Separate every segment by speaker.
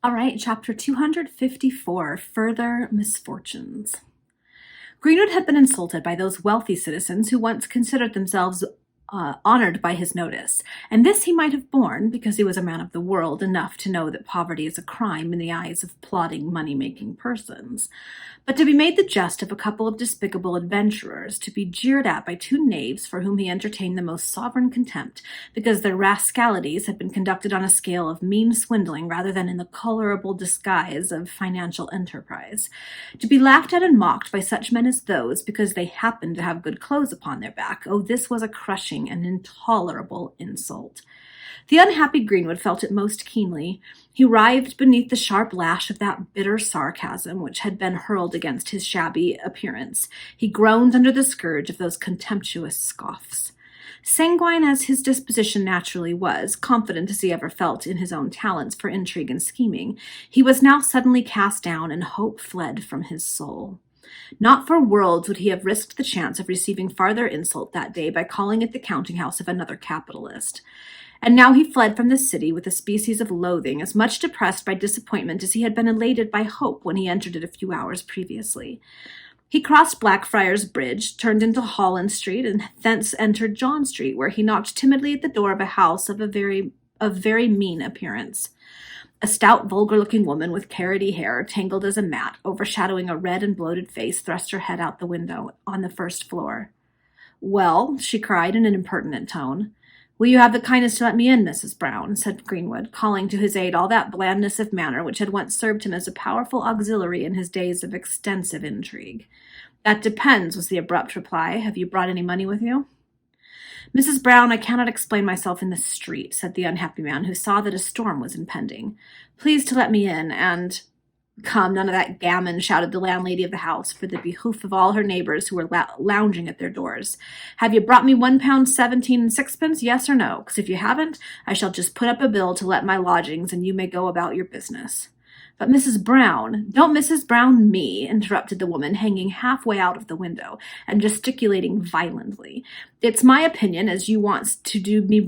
Speaker 1: All right, chapter 254, Further Misfortunes. Greenwood had been insulted by those wealthy citizens who once considered themselves honored by his notice, and this he might have borne because he was a man of the world enough to know that poverty is a crime in the eyes of plodding money-making persons. But to be made the jest of a couple of despicable adventurers, to be jeered at by two knaves for whom he entertained the most sovereign contempt, because their rascalities had been conducted on a scale of mean swindling rather than in the colorable disguise of financial enterprise, to be laughed at and mocked by such men as those because they happened to have good clothes upon their back, oh, this was a crushing and intolerable insult. The unhappy Greenwood felt it most keenly. He writhed beneath the sharp lash of that bitter sarcasm which had been hurled against his shabby appearance. He groaned under the scourge of those contemptuous scoffs. Sanguine as his disposition naturally was, confident as he ever felt in his own talents for intrigue and scheming, he was now suddenly cast down, and hope fled from his soul. Not for worlds would he have risked the chance of receiving farther insult that day by calling at the counting-house of another capitalist. And now he fled from the city with a species of loathing, as much depressed by disappointment as he had been elated by hope when he entered it a few hours previously. He crossed Blackfriars Bridge, turned into Holland Street, and thence entered John Street, where he knocked timidly at the door of a house of very mean appearance. A stout, vulgar-looking woman with carroty hair, tangled as a mat, overshadowing a red and bloated face, thrust her head out the window on the first floor. "Well," she cried in an impertinent tone. "Will you have the kindness to let me in, Mrs. Brown?" said Greenwood, calling to his aid all that blandness of manner which had once served him as a powerful auxiliary in his days of extensive intrigue. "That depends," was the abrupt reply. "Have you brought any money with you?" "Mrs. Brown, I cannot explain myself in the street," said the unhappy man, who saw that a storm was impending. "Please to let me in, and—" "Come, none of that gammon," shouted the landlady of the house, for the behoof of all her neighbors who were lounging at their doors. "Have you brought me £1 17 and 6pence, yes or no? Because if you haven't, I shall just put up a bill to let my lodgings, and you may go about your business." "But Mrs. Brown—" "Don't Mrs. Brown me," interrupted the woman, hanging halfway out of the window and gesticulating violently. It's my opinion that you wants to do me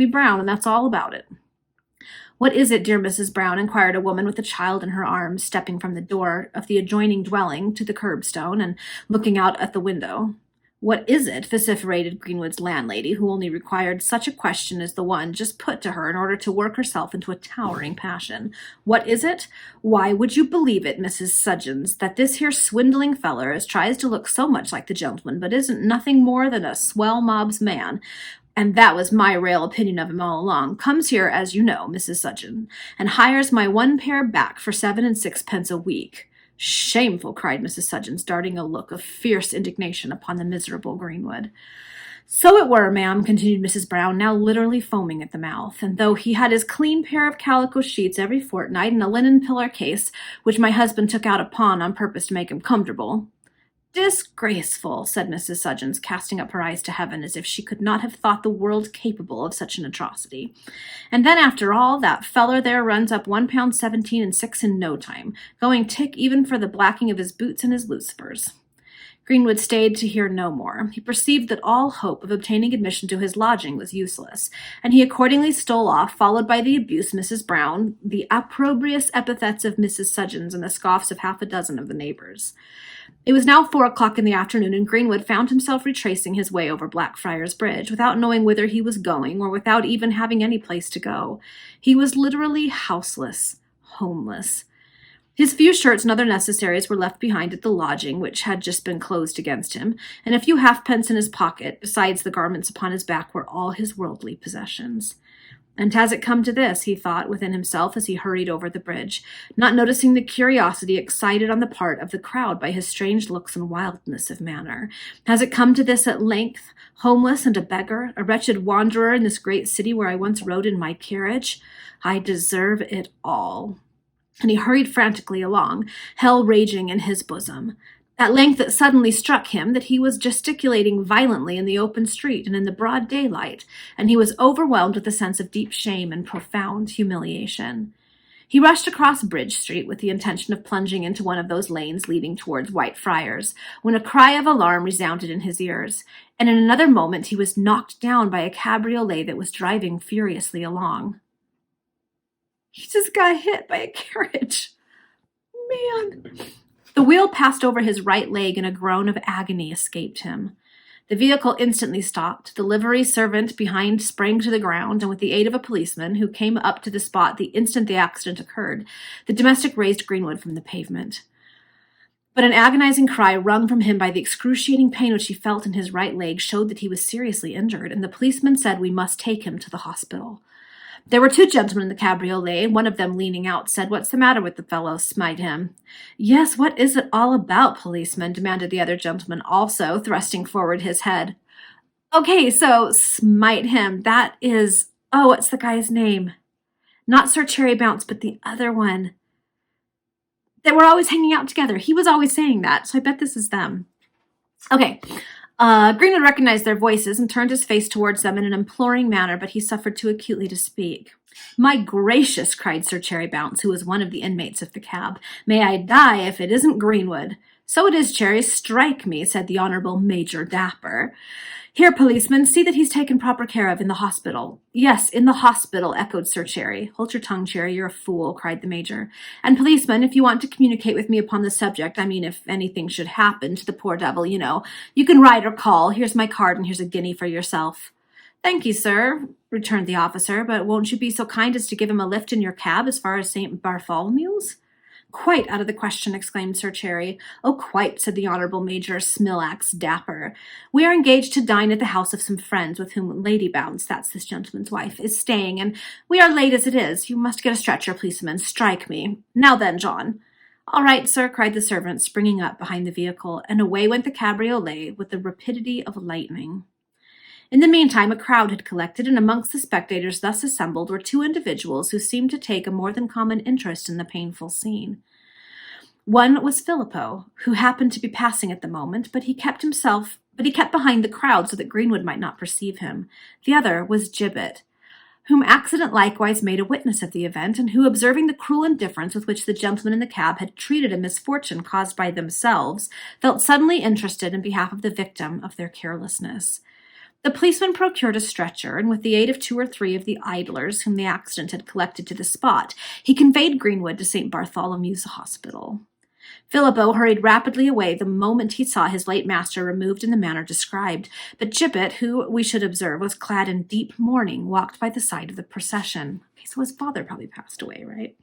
Speaker 1: brown, and that's all about it." "What is it, dear Mrs. Brown?" inquired a woman with a child in her arms, stepping from the door of the adjoining dwelling to the curbstone and looking out at the window. "What is it?" vociferated Greenwood's landlady, who only required such a question as the one just put to her in order to work herself into a towering passion. "What is it? Why, would you believe it, Mrs. Sudgins, that this here swindling feller as tries to look so much like the gentleman, but isn't nothing more than a swell mob's man, and that was my real opinion of him all along, comes here, as you know, Mrs. Sudgin, and hires my one pair back for 7 and 6pence a week." "Shameful!" cried Mrs. Sudgins, darting a look of fierce indignation upon the miserable Greenwood. "So it were, ma'am," continued Mrs. Brown, now literally foaming at the mouth, "and though he had his clean pair of calico sheets every fortnight and a linen pillar case, which my husband took out upon purpose to make him comfortable—" "Disgraceful!" said Mrs. Sudgins, casting up her eyes to heaven as if she could not have thought the world capable of such an atrocity. "And then, after all, that feller there runs up £1 17 and 6 in no time, going tick even for the blacking of his boots and his lucifers." Greenwood stayed to hear no more. He perceived that all hope of obtaining admission to his lodging was useless, and he accordingly stole off, followed by the abuse Mrs. Brown, the opprobrious epithets of Mrs. Sudgins, and the scoffs of half a dozen of the neighbors. It was now 4 o'clock in the afternoon, and Greenwood found himself retracing his way over Blackfriars Bridge, without knowing whither he was going, or without even having any place to go. He was literally houseless, homeless. His few shirts and other necessaries were left behind at the lodging, which had just been closed against him, and a few halfpence in his pocket, besides the garments upon his back, were all his worldly possessions. "And has it come to this?" he thought within himself as he hurried over the bridge, not noticing the curiosity excited on the part of the crowd by his strange looks and wildness of manner. "Has it come to this at length, homeless and a beggar, a wretched wanderer in this great city where I once rode in my carriage? I deserve it all." And he hurried frantically along, hell raging in his bosom. At length it suddenly struck him that he was gesticulating violently in the open street and in the broad daylight, and he was overwhelmed with a sense of deep shame and profound humiliation. He rushed across Bridge Street with the intention of plunging into one of those lanes leading towards Whitefriars, when a cry of alarm resounded in his ears, and in another moment he was knocked down by a cabriolet that was driving furiously along. He just got hit by a carriage. Man. The wheel passed over his right leg and a groan of agony escaped him. The vehicle instantly stopped. The livery servant behind sprang to the ground, and with the aid of a policeman, who came up to the spot the instant the accident occurred, the domestic raised Greenwood from the pavement. But an agonizing cry wrung from him by the excruciating pain which he felt in his right leg showed that he was seriously injured, and the policeman said we must take him to the hospital. There were two gentlemen in the cabriolet, and one of them, leaning out, said, "What's the matter with the fellow? Smite him." "Yes, what is it all about, policeman?" demanded the other gentleman, also thrusting forward his head. "Okay, so smite him. That is, what's the guy's name? Not Sir Cherry Bounce, but the other one. They were always hanging out together. He was always saying that, so I bet this is them." Okay. Greenwood recognized their voices and turned his face towards them in an imploring manner, but he suffered too acutely to speak. "My gracious," cried Sir Cherry Bounce, who was one of the inmates of the cab. "May I die if it isn't Greenwood." "So it is, Cherry. Strike me," said the Honourable Major Dapper. "Here, policeman, see that he's taken proper care of in the hospital." "Yes, in the hospital," echoed Sir Cherry. "Hold your tongue, Cherry, you're a fool," cried the Major. "And, policeman, if you want to communicate with me upon the subject, I mean, if anything should happen to the poor devil, you know, you can write or call. Here's my card, and here's a guinea for yourself." "Thank you, sir," returned the officer, "but won't you be so kind as to give him a lift in your cab as far as St. Bartholomew's?" "Quite out of the question," exclaimed Sir Cherry. "Oh, quite," said the Honourable Major Smilax Dapper. "We are engaged to dine at the house of some friends with whom Lady Bounce, that's this gentleman's wife, is staying, and we are late as it is. You must get a stretcher, policeman. Strike me. Now then, John." "All right, sir," cried the servant, springing up behind the vehicle, and away went the cabriolet with the rapidity of lightning. In the meantime, a crowd had collected, and amongst the spectators thus assembled were two individuals who seemed to take a more than common interest in the painful scene. One was Filippo, who happened to be passing at the moment, but he kept behind the crowd so that Greenwood might not perceive him. The other was Gibbet, whom accident likewise made a witness of the event, and who, observing the cruel indifference with which the gentleman in the cab had treated a misfortune caused by themselves, felt suddenly interested in behalf of the victim of their carelessness. The policeman procured a stretcher, and with the aid of 2 or 3 of the idlers whom the accident had collected to the spot, he conveyed Greenwood to St. Bartholomew's Hospital. Filippo hurried rapidly away the moment he saw his late master removed in the manner described, but Gibbet, who, we should observe, was clad in deep mourning, walked by the side of the procession. Okay, so his father probably passed away, right?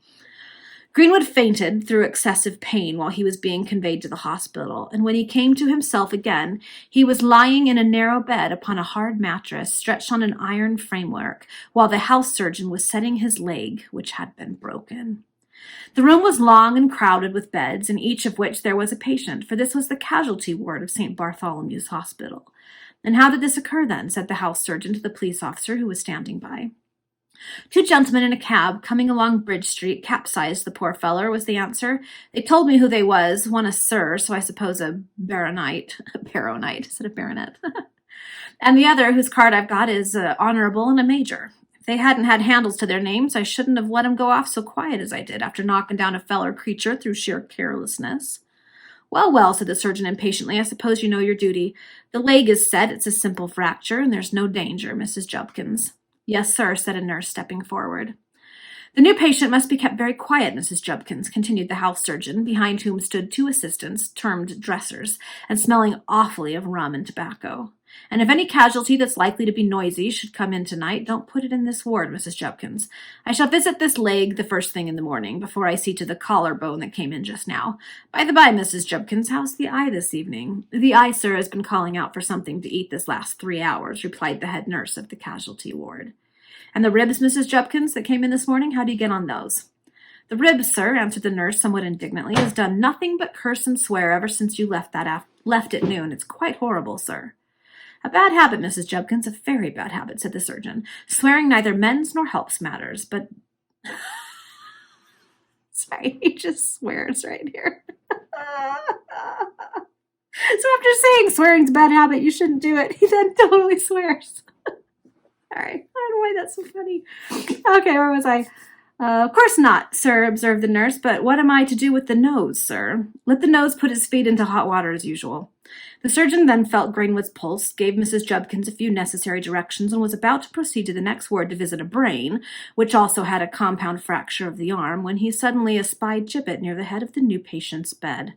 Speaker 1: Greenwood fainted through excessive pain while he was being conveyed to the hospital, and when he came to himself again, he was lying in a narrow bed upon a hard mattress stretched on an iron framework, while the house surgeon was setting his leg, which had been broken. The room was long and crowded with beds, in each of which there was a patient, for this was the casualty ward of St. Bartholomew's Hospital. "And how did this occur, then?" said the house surgeon to the police officer who was standing by. "Two gentlemen in a cab coming along Bridge Street capsized the poor feller," was the answer. "They told me who they was, one a sir, so I suppose a baronite, instead of baronet, and the other, whose card I've got, is honourable and a major. If they hadn't had handles to their names, I shouldn't have let 'em go off so quiet as I did, after knocking down a feller creature through sheer carelessness." "Well, well," said the surgeon impatiently, "I suppose you know your duty. The leg is set, it's a simple fracture, and there's no danger, Mrs. Jubkins." "Yes, sir," said a nurse, stepping forward. "The new patient must be kept very quiet, Mrs. Jubkins," continued the house surgeon, behind whom stood 2 assistants, termed dressers, and smelling awfully of rum and tobacco. "And if any casualty that's likely to be noisy should come in tonight, don't put it in this ward, Mrs. Jubkins. I shall visit this leg the first thing in the morning, before I see to the collarbone that came in just now. By the by, Mrs. Jubkins, how's the eye this evening?" "The eye, sir, has been calling out for something to eat this last 3 hours," replied the head nurse of the casualty ward. "And the ribs, Mrs. Jubkins, that came in this morning, how do you get on those?" "The ribs, sir," answered the nurse somewhat indignantly, "has done nothing but curse and swear ever since you left at noon. It's quite horrible, sir." "A bad habit, Mrs. Jubkins, a very bad habit," said the surgeon. "Swearing neither mends nor helps matters, but—" Sorry, he just swears right here. So after saying swearing's a bad habit, you shouldn't do it, he then totally swears. All right, I don't know why that's so funny. Okay, where was I? Of course not, sir, observed the nurse, but what am I to do with the nose, sir? Let the nose put his feet into hot water as usual. The surgeon then felt Greenwood's pulse, gave Mrs. Jubkins a few necessary directions, and was about to proceed to the next ward to visit a brain, which also had a compound fracture of the arm, when he suddenly espied Gibbet near the head of the new patient's bed.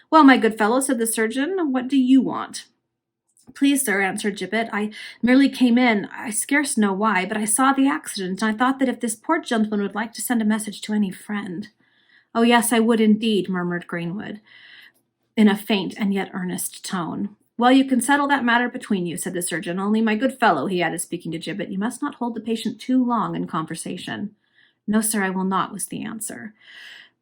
Speaker 1: Well, my good fellow, said the surgeon, what do you want? Please, sir, answered Gibbet, I merely came in. I scarce know why, but I saw the accident, and I thought that if this poor gentleman would like to send a message to any friend. Oh, yes, I would indeed, murmured Greenwood, in a faint and yet earnest tone. Well, you can settle that matter between you, said the surgeon. Only, my good fellow, he added, speaking to Gibbet, you must not hold the patient too long in conversation. No, sir, I will not, was the answer.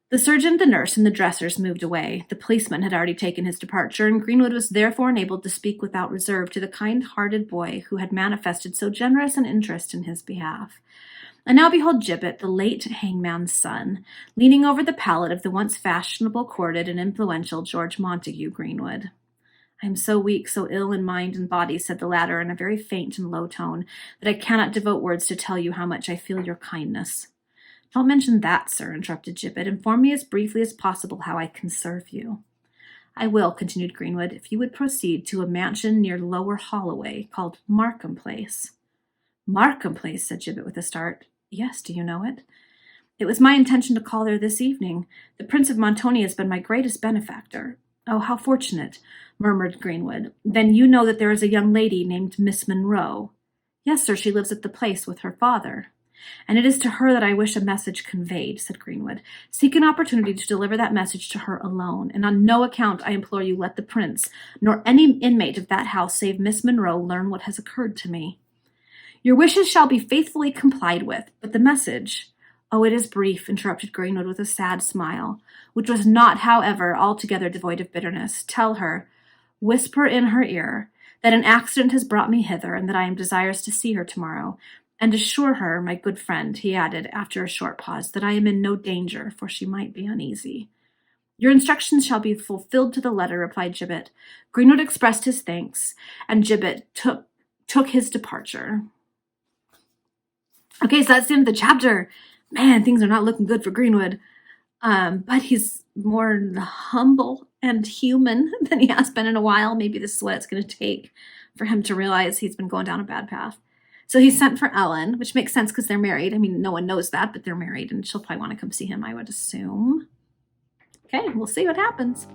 Speaker 1: The surgeon, the nurse, and the dressers moved away. The policeman had already taken his departure, and Greenwood was therefore enabled to speak without reserve to the kind-hearted boy who had manifested so generous an interest in his behalf. And now behold Gibbet, the late hangman's son, leaning over the pallet of the once fashionable, courted, and influential George Montague Greenwood. I am so weak, so ill in mind and body, said the latter in a very faint and low tone, that I cannot devote words to tell you how much I feel your kindness. Don't mention that, sir, interrupted Gibbet. Inform me as briefly as possible how I can serve you. I will, continued Greenwood, if you would proceed to a mansion near Lower Holloway called Markham Place. Markham Place, said Gibbet with a start. Yes, do you know it? It was my intention to call there this evening. The Prince of Montoni has been my greatest benefactor. Oh, how fortunate, murmured Greenwood. Then you know that there is a young lady named Miss Monroe. Yes, sir, she lives at the place with her father. And it is to her that I wish a message conveyed, said Greenwood. Seek an opportunity to deliver that message to her alone, and on no account, I implore you, let the prince, nor any inmate of that house save Miss Monroe, learn what has occurred to me. Your wishes shall be faithfully complied with, but the message— Oh, it is brief, interrupted Greenwood with a sad smile, which was not, however, altogether devoid of bitterness. Tell her, whisper in her ear, that an accident has brought me hither, and that I am desirous to see her tomorrow, and assure her, my good friend, he added, after a short pause, that I am in no danger, for she might be uneasy. Your instructions shall be fulfilled to the letter, replied Gibbet. Greenwood expressed his thanks, and Gibbet took his departure. Okay, so that's the end of the chapter. Man, things are not looking good for Greenwood. But he's more humble and human than he has been in a while. Maybe this is what it's going to take for him to realize he's been going down a bad path. So he sent for Ellen, which makes sense because they're married. I mean, no one knows that, but they're married, and she'll probably want to come see him, I would assume. Okay, we'll see what happens.